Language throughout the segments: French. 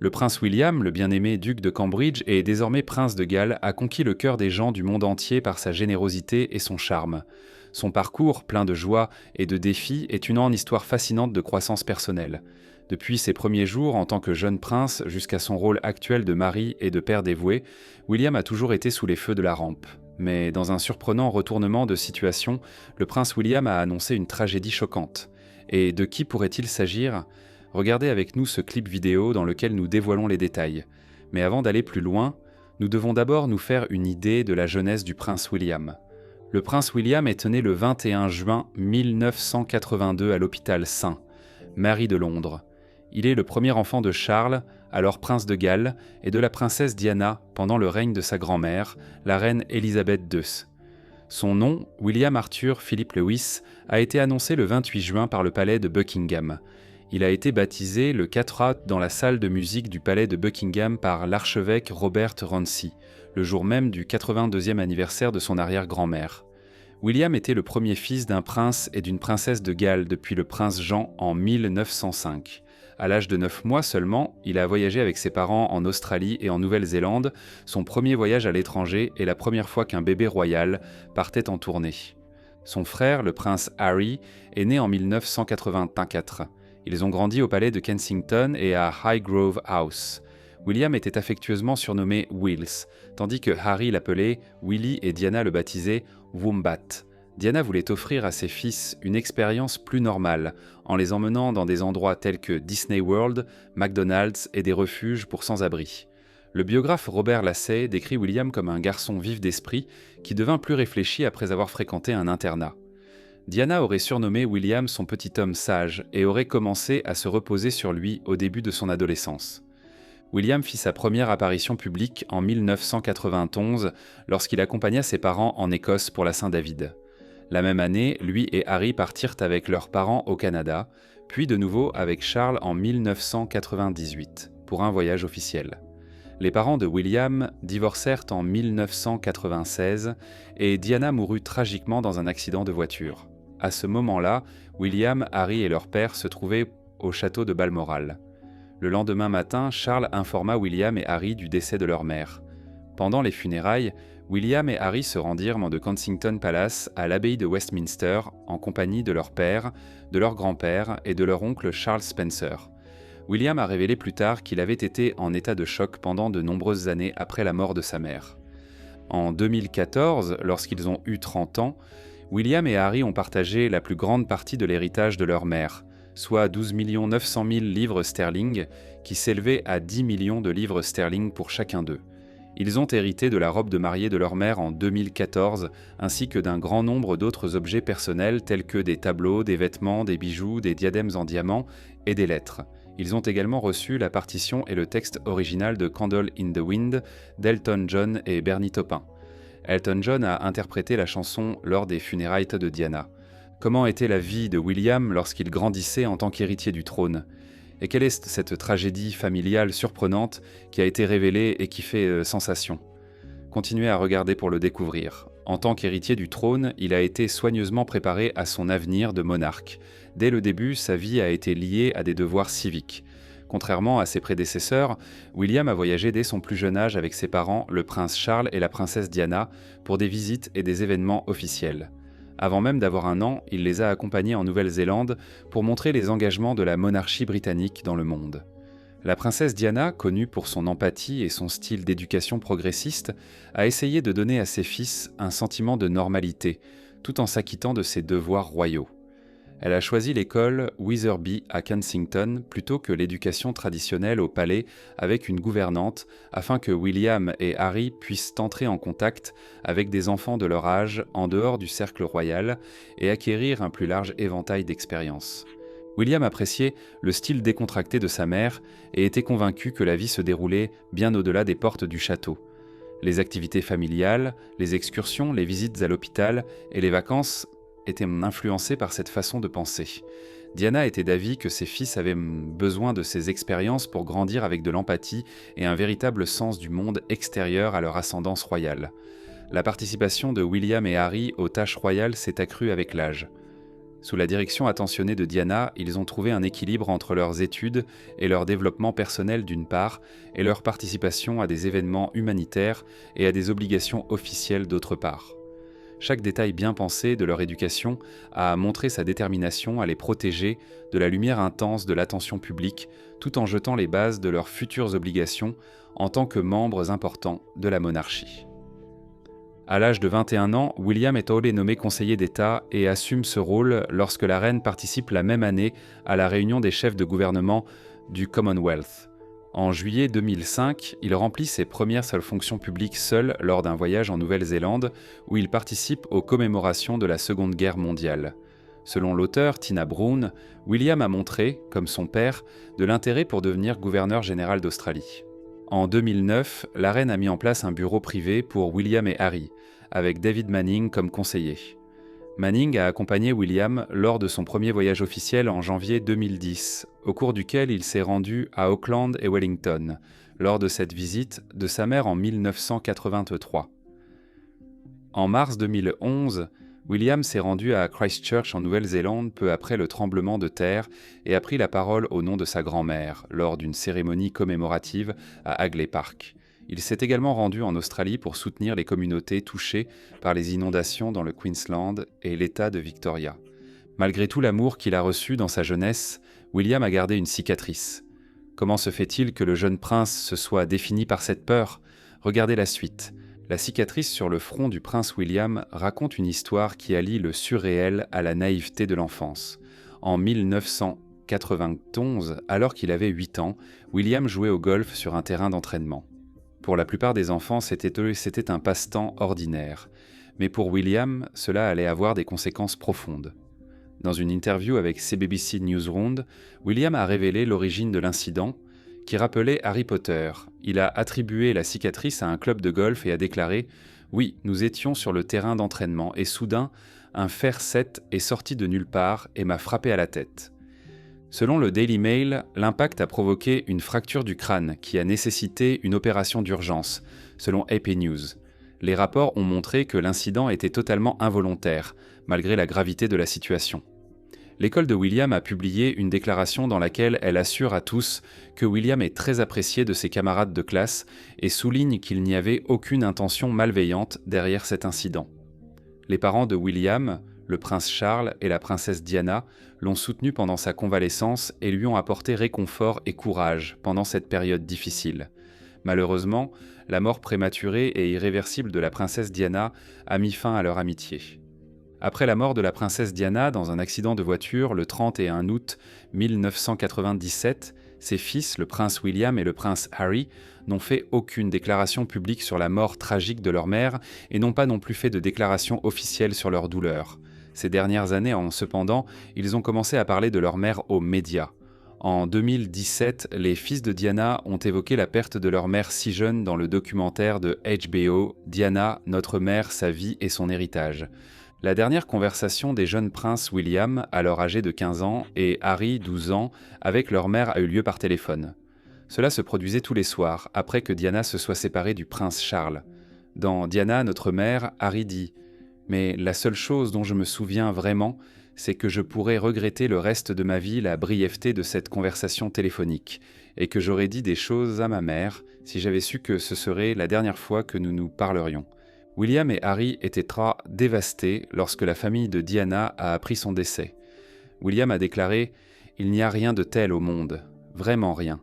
Le prince William, le bien-aimé duc de Cambridge et désormais prince de Galles, a conquis le cœur des gens du monde entier par sa générosité et son charme. Son parcours, plein de joie et de défis, est une histoire fascinante de croissance personnelle. Depuis ses premiers jours en tant que jeune prince jusqu'à son rôle actuel de mari et de père dévoué, William a toujours été sous les feux de la rampe. Mais dans un surprenant retournement de situation, le prince William a annoncé une tragédie choquante. Et de qui pourrait-il s'agir ? Regardez avec nous ce clip vidéo dans lequel nous dévoilons les détails. Mais avant d'aller plus loin, nous devons d'abord nous faire une idée de la jeunesse du prince William. Le prince William est né le 21 juin 1982 à l'hôpital St. Mary de Londres. Il est le premier enfant de Charles, alors prince de Galles, et de la princesse Diana pendant le règne de sa grand-mère, la reine Élisabeth II. Son nom, William Arthur Philip Lewis, a été annoncé le 28 juin par le palais de Buckingham. Il a été baptisé le 4 août dans la salle de musique du palais de Buckingham par l'archevêque Robert Runcie, le jour même du 82e anniversaire de son arrière-grand-mère. William était le premier fils d'un prince et d'une princesse de Galles depuis le prince Jean en 1905. À l'âge de 9 mois seulement, il a voyagé avec ses parents en Australie et en Nouvelle-Zélande, son premier voyage à l'étranger et la première fois qu'un bébé royal partait en tournée. Son frère, le prince Harry, est né en 1984. Ils ont grandi au palais de Kensington et à Highgrove House. William était affectueusement surnommé Wills, tandis que Harry l'appelait Willy et Diana le baptisaient Wombat. Diana voulait offrir à ses fils une expérience plus normale, en les emmenant dans des endroits tels que Disney World, McDonald's et des refuges pour sans-abri. Le biographe Robert Lassay décrit William comme un garçon vif d'esprit qui devint plus réfléchi après avoir fréquenté un internat. Diana aurait surnommé William son petit homme sage et aurait commencé à se reposer sur lui au début de son adolescence. William fit sa première apparition publique en 1991 lorsqu'il accompagna ses parents en Écosse pour la Saint-David. La même année, lui et Harry partirent avec leurs parents au Canada, puis de nouveau avec Charles en 1998 pour un voyage officiel. Les parents de William divorcèrent en 1996 et Diana mourut tragiquement dans un accident de voiture. À ce moment-là, William, Harry et leur père se trouvaient au château de Balmoral. Le lendemain matin, Charles informa William et Harry du décès de leur mère. Pendant les funérailles, William et Harry se rendirent de Kensington Palace à l'abbaye de Westminster en compagnie de leur père, de leur grand-père et de leur oncle Charles Spencer. William a révélé plus tard qu'il avait été en état de choc pendant de nombreuses années après la mort de sa mère. En 2014, lorsqu'ils ont eu 30 ans, William et Harry ont partagé la plus grande partie de l'héritage de leur mère, soit 12 900 000 livres sterling, qui s'élevait à 10 millions de livres sterling pour chacun d'eux. Ils ont hérité de la robe de mariée de leur mère en 2014, ainsi que d'un grand nombre d'autres objets personnels tels que des tableaux, des vêtements, des bijoux, des diadèmes en diamant et des lettres. Ils ont également reçu la partition et le texte original de Candle in the Wind d'Elton John et Bernie Taupin. Elton John a interprété la chanson lors des funérailles de Diana. Comment était la vie de William lorsqu'il grandissait en tant qu'héritier du trône ? Et quelle est cette tragédie familiale surprenante qui a été révélée et qui fait sensation ? Continuez à regarder pour le découvrir. En tant qu'héritier du trône, il a été soigneusement préparé à son avenir de monarque. Dès le début, sa vie a été liée à des devoirs civiques. Contrairement à ses prédécesseurs, William a voyagé dès son plus jeune âge avec ses parents, le prince Charles et la princesse Diana, pour des visites et des événements officiels. Avant même d'avoir 1 an, il les a accompagnés en Nouvelle-Zélande pour montrer les engagements de la monarchie britannique dans le monde. La princesse Diana, connue pour son empathie et son style d'éducation progressiste, a essayé de donner à ses fils un sentiment de normalité, tout en s'acquittant de ses devoirs royaux. Elle a choisi l'école Witherby à Kensington plutôt que l'éducation traditionnelle au palais avec une gouvernante afin que William et Harry puissent entrer en contact avec des enfants de leur âge en dehors du cercle royal et acquérir un plus large éventail d'expériences. William appréciait le style décontracté de sa mère et était convaincu que la vie se déroulait bien au-delà des portes du château. Les activités familiales, les excursions, les visites à l'hôpital et les vacances étaient influencés par cette façon de penser. Diana était d'avis que ses fils avaient besoin de ces expériences pour grandir avec de l'empathie et un véritable sens du monde extérieur à leur ascendance royale. La participation de William et Harry aux tâches royales s'est accrue avec l'âge. Sous la direction attentionnée de Diana, ils ont trouvé un équilibre entre leurs études et leur développement personnel d'une part, et leur participation à des événements humanitaires et à des obligations officielles d'autre part. Chaque détail bien pensé de leur éducation a montré sa détermination à les protéger de la lumière intense de l'attention publique, tout en jetant les bases de leurs futures obligations en tant que membres importants de la monarchie. À l'âge de 21 ans, William est nommé conseiller d'État et assume ce rôle lorsque la reine participe la même année à la réunion des chefs de gouvernement du Commonwealth. En juillet 2005, il remplit ses premières seules fonctions publiques seul lors d'un voyage en Nouvelle-Zélande où il participe aux commémorations de la Seconde Guerre mondiale. Selon l'auteur Tina Brown, William a montré, comme son père, de l'intérêt pour devenir gouverneur général d'Australie. En 2009, la reine a mis en place un bureau privé pour William et Harry, avec David Manning comme conseiller. Manning a accompagné William lors de son premier voyage officiel en janvier 2010, au cours duquel il s'est rendu à Auckland et Wellington, lors de cette visite de sa mère en 1983. En mars 2011, William s'est rendu à Christchurch en Nouvelle-Zélande peu après le tremblement de terre et a pris la parole au nom de sa grand-mère lors d'une cérémonie commémorative à Hagley Park. Il s'est également rendu en Australie pour soutenir les communautés touchées par les inondations dans le Queensland et l'État de Victoria. Malgré tout l'amour qu'il a reçu dans sa jeunesse, William a gardé une cicatrice. Comment se fait-il que le jeune prince se soit défini par cette peur ? Regardez la suite. La cicatrice sur le front du prince William raconte une histoire qui allie le surréel à la naïveté de l'enfance. En 1991, alors qu'il avait 8 ans, William jouait au golf sur un terrain d'entraînement. Pour la plupart des enfants, c'était un passe-temps ordinaire. Mais pour William, cela allait avoir des conséquences profondes. Dans une interview avec CBBC Newsround, William a révélé l'origine de l'incident, qui rappelait Harry Potter. Il a attribué la cicatrice à un club de golf et a déclaré « Oui, nous étions sur le terrain d'entraînement et soudain, un fer 7 est sorti de nulle part et m'a frappé à la tête. » Selon le Daily Mail, l'impact a provoqué une fracture du crâne qui a nécessité une opération d'urgence, selon AP News. Les rapports ont montré que l'incident était totalement involontaire, malgré la gravité de la situation. L'école de William a publié une déclaration dans laquelle elle assure à tous que William est très apprécié de ses camarades de classe et souligne qu'il n'y avait aucune intention malveillante derrière cet incident. Les parents de William, le prince Charles et la princesse Diana, l'ont soutenu pendant sa convalescence et lui ont apporté réconfort et courage pendant cette période difficile. Malheureusement, la mort prématurée et irréversible de la princesse Diana a mis fin à leur amitié. Après la mort de la princesse Diana dans un accident de voiture le 31 août 1997, ses fils, le prince William et le prince Harry, n'ont fait aucune déclaration publique sur la mort tragique de leur mère et n'ont pas non plus fait de déclaration officielle sur leur douleur. Ces dernières années, cependant, ils ont commencé à parler de leur mère aux médias. En 2017, les fils de Diana ont évoqué la perte de leur mère si jeune dans le documentaire de HBO « Diana, notre mère, sa vie et son héritage ». La dernière conversation des jeunes princes William, alors âgés de 15 ans, et Harry, 12 ans, avec leur mère a eu lieu par téléphone. Cela se produisait tous les soirs, après que Diana se soit séparée du prince Charles. Dans Diana, notre mère, Harry dit « Mais la seule chose dont je me souviens vraiment, c'est que je pourrais regretter le reste de ma vie la brièveté de cette conversation téléphonique, et que j'aurais dit des choses à ma mère si j'avais su que ce serait la dernière fois que nous nous parlerions. » William et Harry étaient très dévastés lorsque la famille de Diana a appris son décès. William a déclaré « Il n'y a rien de tel au monde, vraiment rien.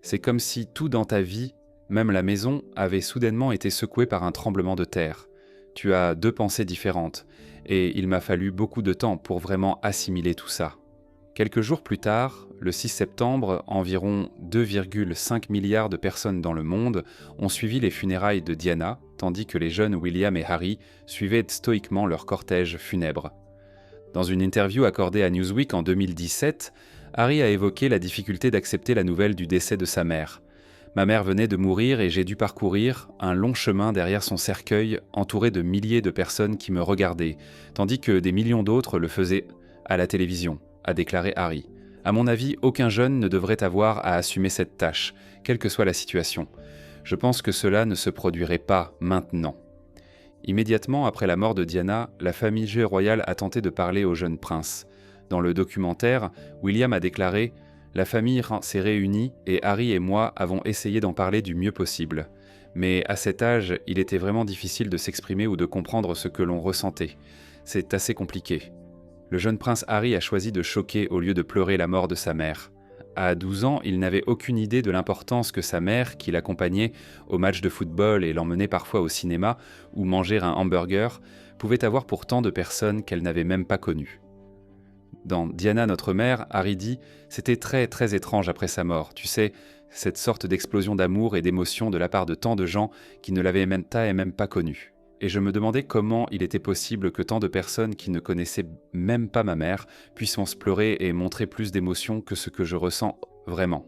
C'est comme si tout dans ta vie, même la maison, avait soudainement été secoué par un tremblement de terre. Tu as 2 pensées différentes, et il m'a fallu beaucoup de temps pour vraiment assimiler tout ça. » Quelques jours plus tard, le 6 septembre, environ 2,5 milliards de personnes dans le monde ont suivi les funérailles de Diana, tandis que les jeunes William et Harry suivaient stoïquement leur cortège funèbre. Dans une interview accordée à Newsweek en 2017, Harry a évoqué la difficulté d'accepter la nouvelle du décès de sa mère. « Ma mère venait de mourir et j'ai dû parcourir un long chemin derrière son cercueil entouré de milliers de personnes qui me regardaient, tandis que des millions d'autres le faisaient à la télévision », a déclaré Harry. « À mon avis, aucun jeune ne devrait avoir à assumer cette tâche, quelle que soit la situation. Je pense que cela ne se produirait pas maintenant. » Immédiatement après la mort de Diana, la famille royale a tenté de parler au jeune prince. Dans le documentaire, William a déclaré « La famille s'est réunie et Harry et moi avons essayé d'en parler du mieux possible. Mais à cet âge, il était vraiment difficile de s'exprimer ou de comprendre ce que l'on ressentait. C'est assez compliqué. » Le jeune prince Harry a choisi de choquer au lieu de pleurer la mort de sa mère. À 12 ans, il n'avait aucune idée de l'importance que sa mère, qui l'accompagnait au match de football et l'emmenait parfois au cinéma ou manger un hamburger, pouvait avoir pour tant de personnes qu'elle n'avait même pas connues. Dans Diana, notre mère, Harry dit « C'était très très étrange après sa mort, tu sais, cette sorte d'explosion d'amour et d'émotion de la part de tant de gens qui ne l'avaient même pas connue. Et je me demandais comment il était possible que tant de personnes qui ne connaissaient même pas ma mère puissent pleurer et montrer plus d'émotions que ce que je ressens vraiment. »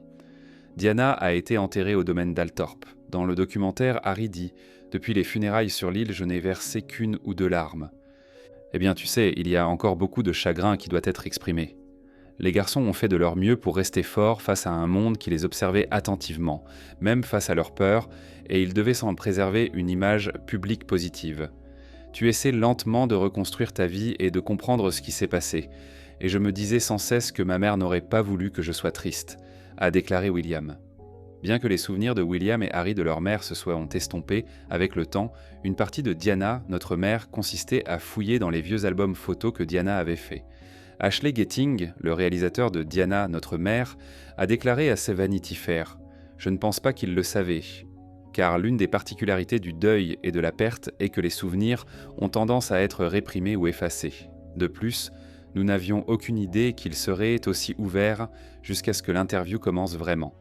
Diana a été enterrée au domaine d'Althorpe. Dans le documentaire, Harry dit « Depuis les funérailles sur l'île, je n'ai versé qu'une ou deux larmes. » Eh bien, tu sais, il y a encore beaucoup de chagrin qui doit être exprimé. Les garçons ont fait de leur mieux pour rester forts face à un monde qui les observait attentivement, même face à leur peur, et ils devaient s'en préserver une image publique positive. Tu essaies lentement de reconstruire ta vie et de comprendre ce qui s'est passé, et je me disais sans cesse que ma mère n'aurait pas voulu que je sois triste, a déclaré William. Bien que les souvenirs de William et Harry de leur mère se soient estompés avec le temps, une partie de Diana, notre mère, consistait à fouiller dans les vieux albums photos que Diana avait faits. Ashley Getting, le réalisateur de Diana, notre mère, a déclaré à ses Vanity Fair « Je ne pense pas qu'il le savait, car l'une des particularités du deuil et de la perte est que les souvenirs ont tendance à être réprimés ou effacés. De plus, nous n'avions aucune idée qu'il serait aussi ouvert jusqu'à ce que l'interview commence vraiment.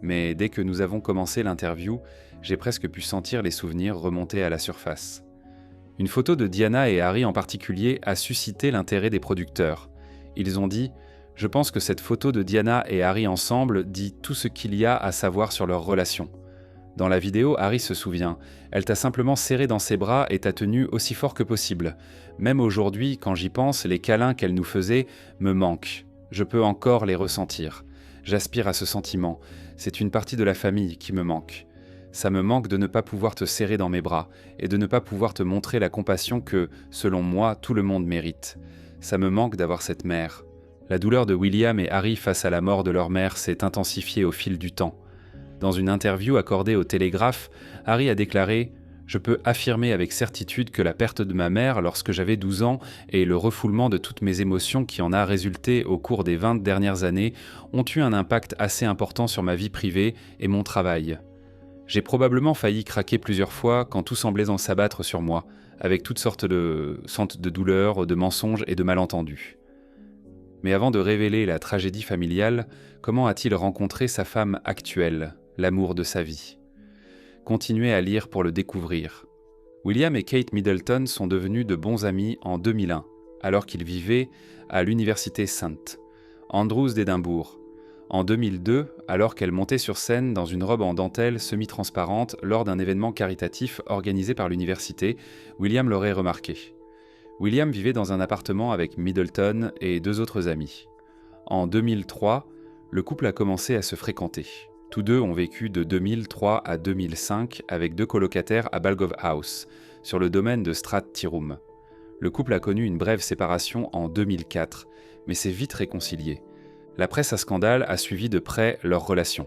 Mais dès que nous avons commencé l'interview, j'ai presque pu sentir les souvenirs remonter à la surface. » Une photo de Diana et Harry en particulier a suscité l'intérêt des producteurs. Ils ont dit « Je pense que cette photo de Diana et Harry ensemble dit tout ce qu'il y a à savoir sur leur relation. » Dans la vidéo, Harry se souvient « Elle t'a simplement serré dans ses bras et t'a tenu aussi fort que possible. Même aujourd'hui, quand j'y pense, les câlins qu'elle nous faisait me manquent. Je peux encore les ressentir. J'aspire à ce sentiment. C'est une partie de la famille qui me manque. Ça me manque de ne pas pouvoir te serrer dans mes bras et de ne pas pouvoir te montrer la compassion que, selon moi, tout le monde mérite. Ça me manque d'avoir cette mère. » La douleur de William et Harry face à la mort de leur mère s'est intensifiée au fil du temps. Dans une interview accordée au Télégraphe, Harry a déclaré « Je peux affirmer avec certitude que la perte de ma mère lorsque j'avais 12 ans et le refoulement de toutes mes émotions qui en a résulté au cours des 20 dernières années ont eu un impact assez important sur ma vie privée et mon travail. J'ai probablement failli craquer plusieurs fois quand tout semblait en s'abattre sur moi, avec toutes sortes de douleurs, de mensonges et de malentendus. » Mais avant de révéler la tragédie familiale, comment a-t-il rencontré sa femme actuelle, l'amour de sa vie ? Continuez à lire pour le découvrir. William et Kate Middleton sont devenus de bons amis en 2001, alors qu'ils vivaient à l'université St. Andrews d'Édimbourg. En 2002, alors qu'elle montait sur scène dans une robe en dentelle semi-transparente lors d'un événement caritatif organisé par l'université, William l'aurait remarqué. William vivait dans un appartement avec Middleton et deux autres amis. En 2003, le couple a commencé à se fréquenter. Tous deux ont vécu de 2003 à 2005 avec deux colocataires à Balgove House, sur le domaine de Strat Tyroom. Le couple a connu une brève séparation en 2004, mais s'est vite réconcilié. La presse à scandale a suivi de près leur relation.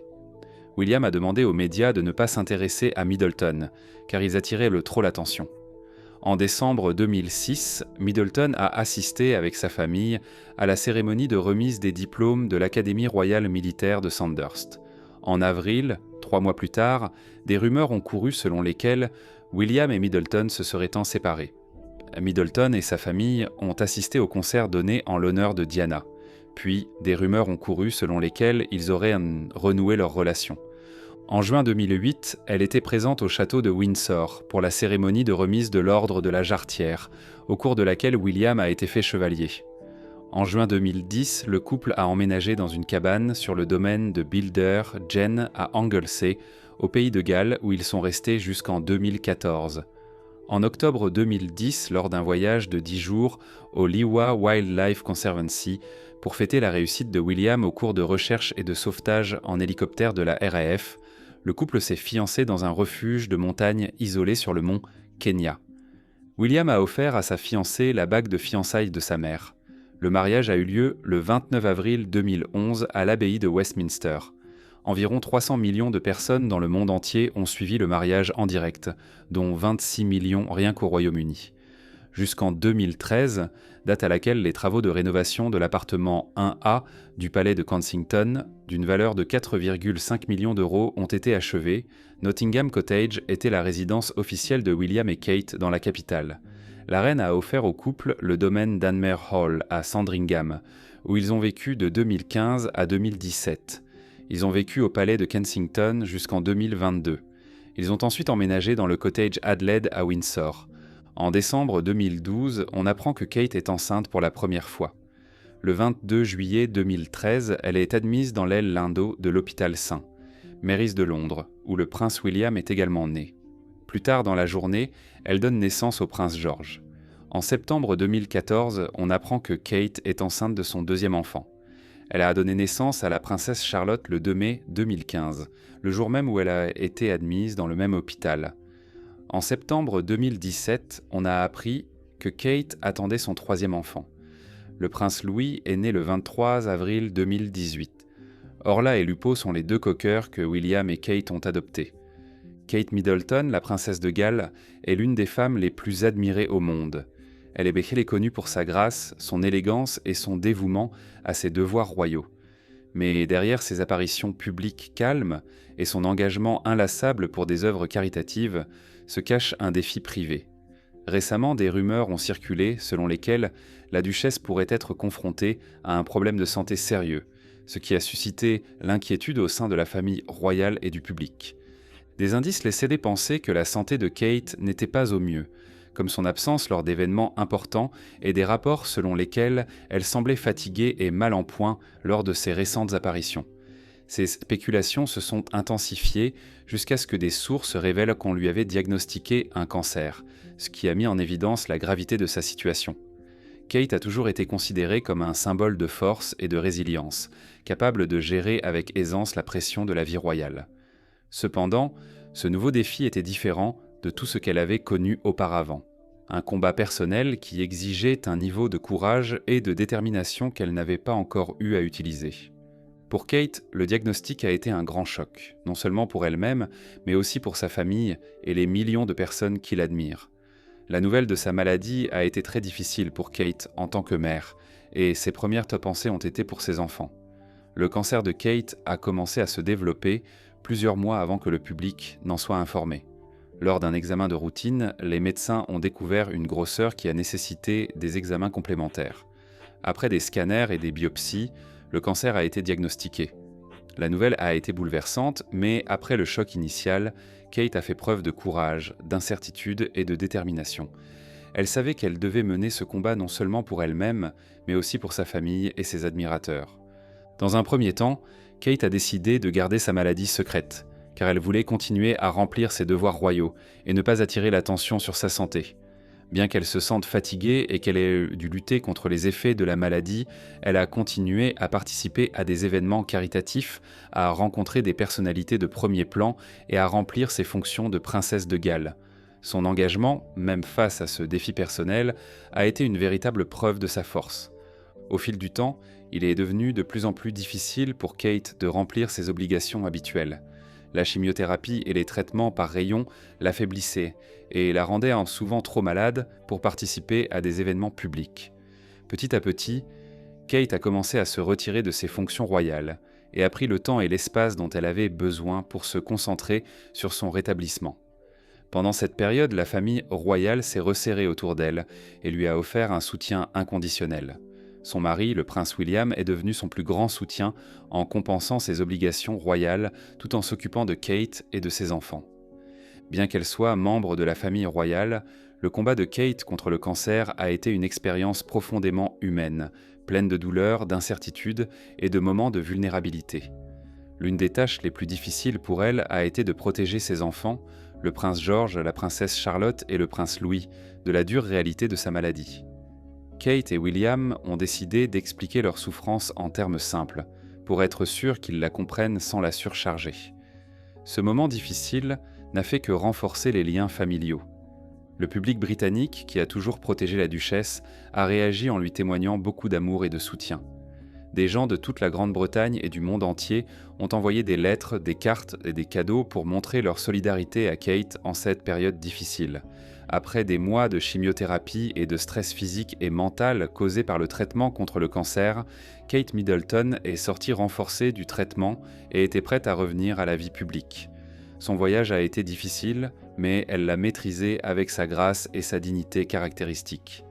William a demandé aux médias de ne pas s'intéresser à Middleton, car ils attiraient trop l'attention. En décembre 2006, Middleton a assisté avec sa famille à la cérémonie de remise des diplômes de l'Académie royale militaire de Sandhurst. En avril, 3 mois plus tard, des rumeurs ont couru selon lesquelles William et Middleton se seraient séparés. Middleton et sa famille ont assisté au concert donné en l'honneur de Diana. Puis, des rumeurs ont couru selon lesquelles ils auraient renoué leur relation. En juin 2008, elle était présente au château de Windsor pour la cérémonie de remise de l'ordre de la Jarretière, au cours de laquelle William a été fait chevalier. En juin 2010, le couple a emménagé dans une cabane sur le domaine de Builder Jen à Anglesey, au pays de Galles, où ils sont restés jusqu'en 2014. En octobre 2010, lors d'un voyage de 10 jours au Liwa Wildlife Conservancy, pour fêter la réussite de William au cours de recherche et de sauvetage en hélicoptère de la RAF, le couple s'est fiancé dans un refuge de montagne isolé sur le mont Kenya. William a offert à sa fiancée la bague de fiançailles de sa mère. Le mariage a eu lieu le 29 avril 2011 à l'abbaye de Westminster. Environ 300 millions de personnes dans le monde entier ont suivi le mariage en direct, dont 26 millions rien qu'au Royaume-Uni. Jusqu'en 2013, date à laquelle les travaux de rénovation de l'appartement 1A du palais de Kensington, d'une valeur de 4,5 millions d'euros, ont été achevés, Nottingham Cottage était la résidence officielle de William et Kate dans la capitale. La reine a offert au couple le domaine d'Anmer Hall à Sandringham, où ils ont vécu de 2015 à 2017. Ils ont vécu au palais de Kensington jusqu'en 2022. Ils ont ensuite emménagé dans le cottage Adelaide à Windsor. En décembre 2012, on apprend que Kate est enceinte pour la première fois. Le 22 juillet 2013, elle est admise dans l'aile Lindo de l'hôpital St. Mary's de Londres, où le prince William est également né. Plus tard dans la journée, elle donne naissance au prince George. En septembre 2014, on apprend que Kate est enceinte de son deuxième enfant. Elle a donné naissance à la princesse Charlotte le 2 mai 2015, le jour même où elle a été admise dans le même hôpital. En septembre 2017, on a appris que Kate attendait son troisième enfant. Le prince Louis est né le 23 avril 2018. Orla et Lupo sont les deux coqueurs que William et Kate ont adoptés. Kate Middleton, la princesse de Galles, est l'une des femmes les plus admirées au monde. Elle est connue pour sa grâce, son élégance et son dévouement à ses devoirs royaux. Mais derrière ses apparitions publiques calmes et son engagement inlassable pour des œuvres caritatives, se cache un défi privé. Récemment, des rumeurs ont circulé selon lesquelles la duchesse pourrait être confrontée à un problème de santé sérieux, ce qui a suscité l'inquiétude au sein de la famille royale et du public. Des indices laissaient penser que la santé de Kate n'était pas au mieux, comme son absence lors d'événements importants et des rapports selon lesquels elle semblait fatiguée et mal en point lors de ses récentes apparitions. Ces spéculations se sont intensifiées jusqu'à ce que des sources révèlent qu'on lui avait diagnostiqué un cancer, ce qui a mis en évidence la gravité de sa situation. Kate a toujours été considérée comme un symbole de force et de résilience, capable de gérer avec aisance la pression de la vie royale. Cependant, ce nouveau défi était différent de tout ce qu'elle avait connu auparavant. Un combat personnel qui exigeait un niveau de courage et de détermination qu'elle n'avait pas encore eu à utiliser. Pour Kate, le diagnostic a été un grand choc, non seulement pour elle-même, mais aussi pour sa famille et les millions de personnes qui l'admirent. La nouvelle de sa maladie a été très difficile pour Kate en tant que mère, et ses premières pensées ont été pour ses enfants. Le cancer de Kate a commencé à se développer plusieurs mois avant que le public n'en soit informé. Lors d'un examen de routine, les médecins ont découvert une grosseur qui a nécessité des examens complémentaires. Après des scanners et des biopsies, le cancer a été diagnostiqué. La nouvelle a été bouleversante, mais après le choc initial, Kate a fait preuve de courage, d'incertitude et de détermination. Elle savait qu'elle devait mener ce combat non seulement pour elle-même, mais aussi pour sa famille et ses admirateurs. Dans un premier temps, Kate a décidé de garder sa maladie secrète, car elle voulait continuer à remplir ses devoirs royaux et ne pas attirer l'attention sur sa santé. Bien qu'elle se sente fatiguée et qu'elle ait dû lutter contre les effets de la maladie, elle a continué à participer à des événements caritatifs, à rencontrer des personnalités de premier plan et à remplir ses fonctions de princesse de Galles. Son engagement, même face à ce défi personnel, a été une véritable preuve de sa force. Au fil du temps, il est devenu de plus en plus difficile pour Kate de remplir ses obligations habituelles. La chimiothérapie et les traitements par rayons l'affaiblissaient et la rendaient souvent trop malade pour participer à des événements publics. Petit à petit, Kate a commencé à se retirer de ses fonctions royales et a pris le temps et l'espace dont elle avait besoin pour se concentrer sur son rétablissement. Pendant cette période, la famille royale s'est resserrée autour d'elle et lui a offert un soutien inconditionnel. Son mari, le prince William, est devenu son plus grand soutien en compensant ses obligations royales tout en s'occupant de Kate et de ses enfants. Bien qu'elle soit membre de la famille royale, le combat de Kate contre le cancer a été une expérience profondément humaine, pleine de douleurs, d'incertitudes et de moments de vulnérabilité. L'une des tâches les plus difficiles pour elle a été de protéger ses enfants, le prince George, la princesse Charlotte et le prince Louis, de la dure réalité de sa maladie. Kate et William ont décidé d'expliquer leur souffrance en termes simples, pour être sûrs qu'ils la comprennent sans la surcharger. Ce moment difficile n'a fait que renforcer les liens familiaux. Le public britannique, qui a toujours protégé la duchesse, a réagi en lui témoignant beaucoup d'amour et de soutien. Des gens de toute la Grande-Bretagne et du monde entier ont envoyé des lettres, des cartes et des cadeaux pour montrer leur solidarité à Kate en cette période difficile. Après des mois de chimiothérapie et de stress physique et mental causé par le traitement contre le cancer, Kate Middleton est sortie renforcée du traitement et était prête à revenir à la vie publique. Son voyage a été difficile, mais elle l'a maîtrisé avec sa grâce et sa dignité caractéristiques.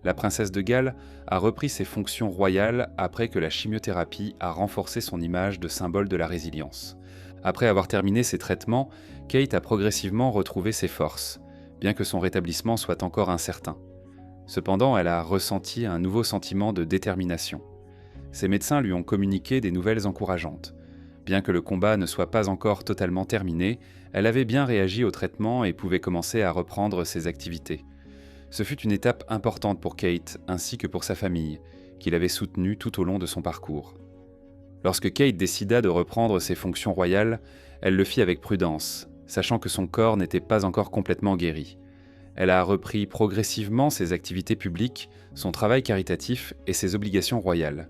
La princesse de Galles a repris ses fonctions royales après que la chimiothérapie a renforcé son image de symbole de la résilience. Après avoir terminé ses traitements, Kate a progressivement retrouvé ses forces, bien que son rétablissement soit encore incertain. Cependant, elle a ressenti un nouveau sentiment de détermination. Ses médecins lui ont communiqué des nouvelles encourageantes. Bien que le combat ne soit pas encore totalement terminé, elle avait bien réagi au traitement et pouvait commencer à reprendre ses activités. Ce fut une étape importante pour Kate ainsi que pour sa famille, qui l'avait soutenue tout au long de son parcours. Lorsque Kate décida de reprendre ses fonctions royales, elle le fit avec prudence, sachant que son corps n'était pas encore complètement guéri. Elle a repris progressivement ses activités publiques, son travail caritatif et ses obligations royales.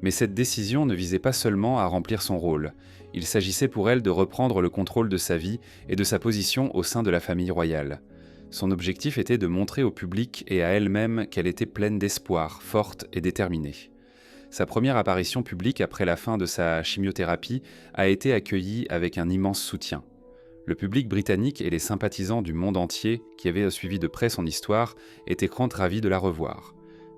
Mais cette décision ne visait pas seulement à remplir son rôle, il s'agissait pour elle de reprendre le contrôle de sa vie et de sa position au sein de la famille royale. Son objectif était de montrer au public et à elle-même qu'elle était pleine d'espoir, forte et déterminée. Sa première apparition publique après la fin de sa chimiothérapie a été accueillie avec un immense soutien. Le public britannique et les sympathisants du monde entier, qui avaient suivi de près son histoire, étaient ravis de la revoir.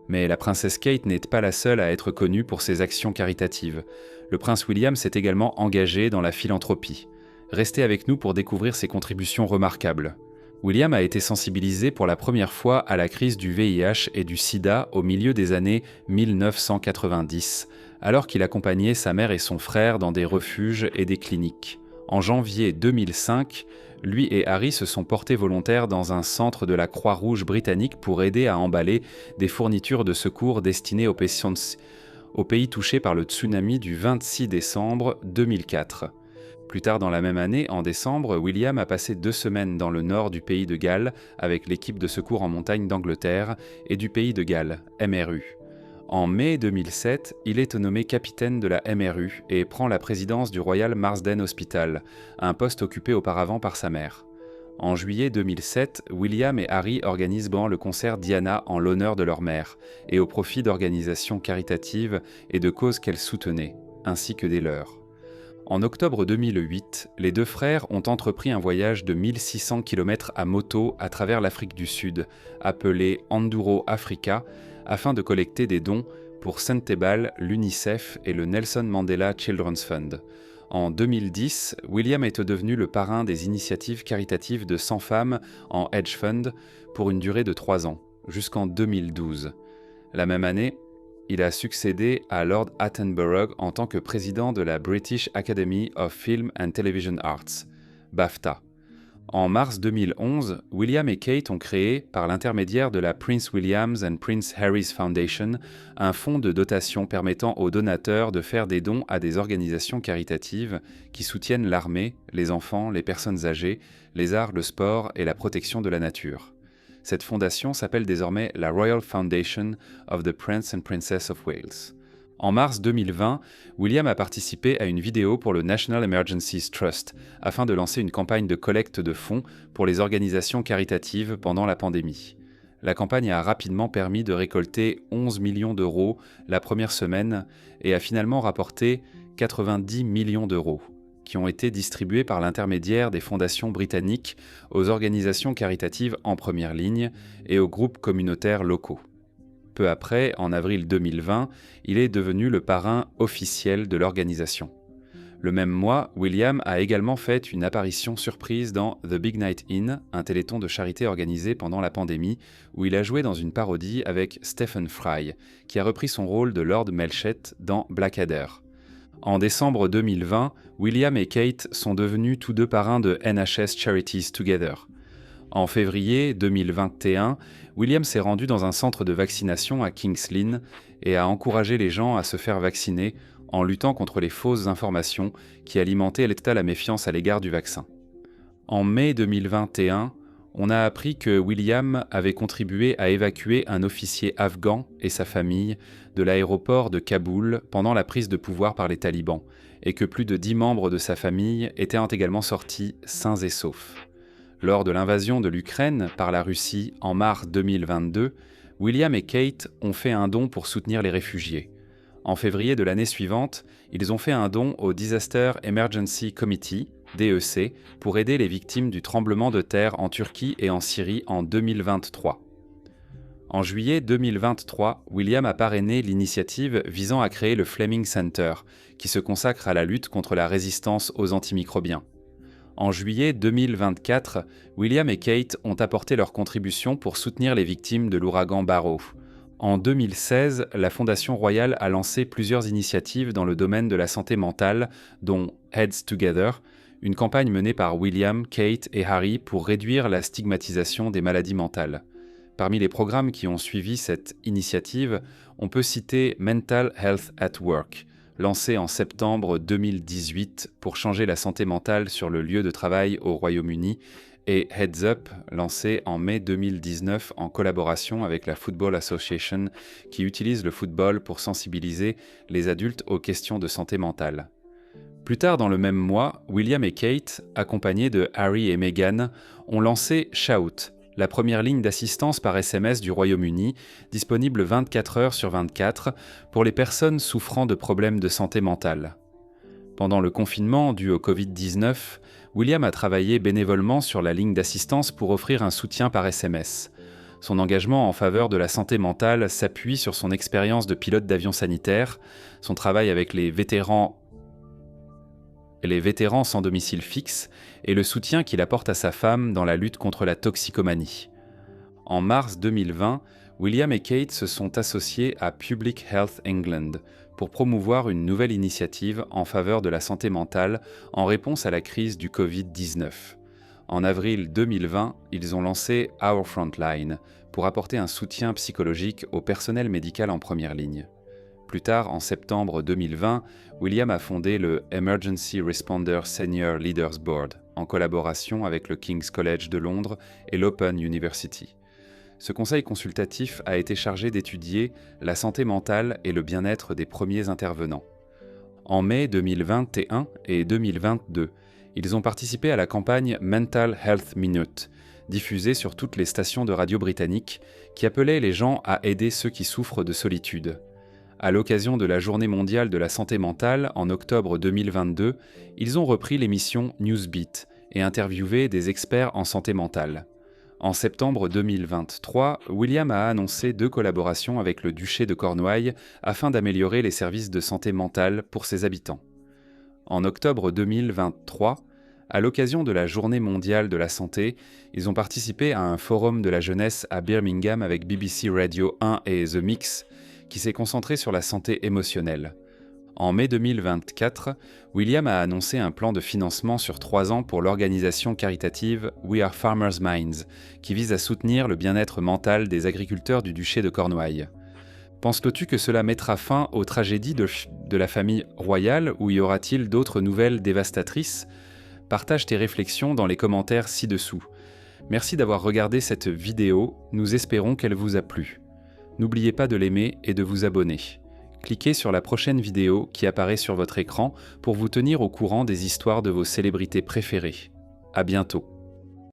Mais la princesse Kate n'est pas la seule à être connue pour ses actions caritatives. Le prince William s'est également engagé dans la philanthropie. Restez avec nous pour découvrir ses contributions remarquables. William a été sensibilisé pour la première fois à la crise du VIH et du sida au milieu des années 1990, alors qu'il accompagnait sa mère et son frère dans des refuges et des cliniques. En janvier 2005, lui et Harry se sont portés volontaires dans un centre de la Croix-Rouge britannique pour aider à emballer des fournitures de secours destinées aux pays touchés par le tsunami du 26 décembre 2004. Plus tard dans la même année, en décembre, William a passé 2 semaines dans le nord du pays de Galles avec l'équipe de secours en montagne d'Angleterre et du pays de Galles, MRU. En mai 2007, il est nommé capitaine de la MRU et prend la présidence du Royal Marsden Hospital, un poste occupé auparavant par sa mère. En juillet 2007, William et Harry organisent le concert Diana en l'honneur de leur mère et au profit d'organisations caritatives et de causes qu'elle soutenait, ainsi que des leurs. En octobre 2008, les 2 frères ont entrepris un voyage de 1600 km à moto à travers l'Afrique du Sud, appelé Enduro Africa, afin de collecter des dons pour Sentebale, l'UNICEF et le Nelson Mandela Children's Fund. En 2010, William est devenu le parrain des initiatives caritatives de 100 femmes en Hedge Fund pour une durée de 3 ans, jusqu'en 2012. La même année, il a succédé à Lord Attenborough en tant que président de la British Academy of Film and Television Arts, BAFTA. En mars 2011, William et Kate ont créé, par l'intermédiaire de la Prince William's and Prince Harry's Foundation, un fonds de dotation permettant aux donateurs de faire des dons à des organisations caritatives qui soutiennent l'armée, les enfants, les personnes âgées, les arts, le sport et la protection de la nature. Cette fondation s'appelle désormais la Royal Foundation of the Prince and Princess of Wales. En mars 2020, William a participé à une vidéo pour le National Emergencies Trust afin de lancer une campagne de collecte de fonds pour les organisations caritatives pendant la pandémie. La campagne a rapidement permis de récolter 11 millions d'euros la première semaine et a finalement rapporté 90 millions d'euros, qui ont été distribués par l'intermédiaire des fondations britanniques aux organisations caritatives en première ligne et aux groupes communautaires locaux. Peu après, en avril 2020, il est devenu le parrain officiel de l'organisation. Le même mois, William a également fait une apparition surprise dans The Big Night In, un téléthon de charité organisé pendant la pandémie, où il a joué dans une parodie avec Stephen Fry, qui a repris son rôle de Lord Melchett dans Blackadder. En décembre 2020, William et Kate sont devenus tous 2 parrains de NHS Charities Together. En février 2021, William s'est rendu dans un centre de vaccination à King's Lynn et a encouragé les gens à se faire vacciner en luttant contre les fausses informations qui alimentaient la méfiance à l'égard du vaccin. En mai 2021, On a appris que William avait contribué à évacuer un officier afghan et sa famille de l'aéroport de Kaboul pendant la prise de pouvoir par les talibans, et que plus de 10 membres de sa famille étaient également sortis sains et saufs. Lors de l'invasion de l'Ukraine par la Russie en mars 2022, William et Kate ont fait un don pour soutenir les réfugiés. En février de l'année suivante, ils ont fait un don au Disaster Emergency Committee, DEC, pour aider les victimes du tremblement de terre en Turquie et en Syrie en 2023. En juillet 2023, William a parrainé l'initiative visant à créer le Fleming Center, qui se consacre à la lutte contre la résistance aux antimicrobiens. En juillet 2024, William et Kate ont apporté leur contribution pour soutenir les victimes de l'ouragan Barrow. En 2016, la Fondation Royale a lancé plusieurs initiatives dans le domaine de la santé mentale, dont Heads Together, une campagne menée par William, Kate et Harry pour réduire la stigmatisation des maladies mentales. Parmi les programmes qui ont suivi cette initiative, on peut citer Mental Health at Work, lancé en septembre 2018 pour changer la santé mentale sur le lieu de travail au Royaume-Uni, et Heads Up, lancé en mai 2019 en collaboration avec la Football Association, qui utilise le football pour sensibiliser les adultes aux questions de santé mentale. Plus tard dans le même mois, William et Kate, accompagnés de Harry et Meghan, ont lancé Shout, la première ligne d'assistance par SMS du Royaume-Uni, disponible 24 heures sur 24 pour les personnes souffrant de problèmes de santé mentale. Pendant le confinement dû au Covid-19, William a travaillé bénévolement sur la ligne d'assistance pour offrir un soutien par SMS. Son engagement en faveur de la santé mentale s'appuie sur son expérience de pilote d'avion sanitaire, son travail avec les vétérans sans domicile fixe et le soutien qu'il apporte à sa femme dans la lutte contre la toxicomanie. En mars 2020, William et Kate se sont associés à Public Health England pour promouvoir une nouvelle initiative en faveur de la santé mentale en réponse à la crise du Covid-19. En avril 2020, ils ont lancé Our Frontline pour apporter un soutien psychologique au personnel médical en première ligne. Plus tard, en septembre 2020, William a fondé le Emergency Responder Senior Leaders Board en collaboration avec le King's College de Londres et l'Open University. Ce conseil consultatif a été chargé d'étudier la santé mentale et le bien-être des premiers intervenants. En mai 2021 et 2022, ils ont participé à la campagne Mental Health Minute, diffusée sur toutes les stations de radio britanniques, qui appelait les gens à aider ceux qui souffrent de solitude. À l'occasion de la Journée mondiale de la santé mentale en octobre 2022, ils ont repris l'émission Newsbeat et interviewé des experts en santé mentale. En septembre 2023, William a annoncé 2 collaborations avec le duché de Cornouailles afin d'améliorer les services de santé mentale pour ses habitants. En octobre 2023, à l'occasion de la Journée mondiale de la santé, ils ont participé à un forum de la jeunesse à Birmingham avec BBC Radio 1 et The Mix, qui s'est concentré sur la santé émotionnelle. En mai 2024, William a annoncé un plan de financement sur 3 ans pour l'organisation caritative We Are Farmers' Minds, qui vise à soutenir le bien-être mental des agriculteurs du duché de Cornouailles. Penses-tu que cela mettra fin aux tragédies de la famille royale ou y aura-t-il d'autres nouvelles dévastatrices ? Partage tes réflexions dans les commentaires ci-dessous. Merci d'avoir regardé cette vidéo, nous espérons qu'elle vous a plu. N'oubliez pas de l'aimer et de vous abonner. Cliquez sur la prochaine vidéo qui apparaît sur votre écran pour vous tenir au courant des histoires de vos célébrités préférées. À bientôt.